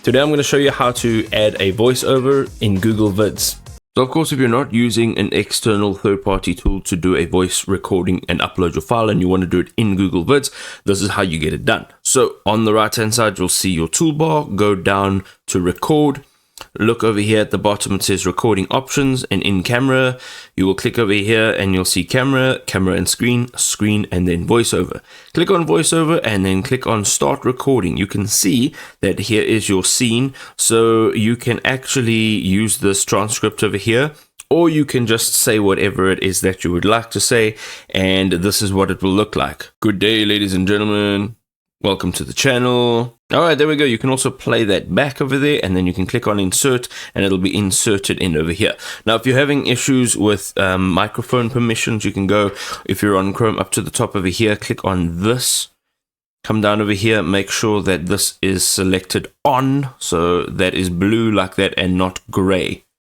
Today I'm going to show you how to add a voiceover in Google Vids. So of course, if you're not using an external third-party tool to do a voice recording and upload your file and you want to do it in Google Vids, this is how you get it done. So on the right-hand side, you'll see your toolbar, go down to record. Look over here at the bottom, it says recording options, and in camera, you will click over here and you'll see camera, camera and screen, screen, and then voiceover. Click on voiceover and then click on start recording. You can see that here is your scene, so you can actually use this transcript over here, or you can just say whatever it is that you would like to say, and this is what it will look like. Good day, ladies and gentlemen. Welcome to the channel. All right, there we go. You can also play that back over there, and then you can click on insert and it'll be inserted in over here. Now, if you're having issues with microphone permissions, you can go, if you're on Chrome, up to the top over here, click on this, come down over here, make sure that this is selected on, so that is blue like that and not gray.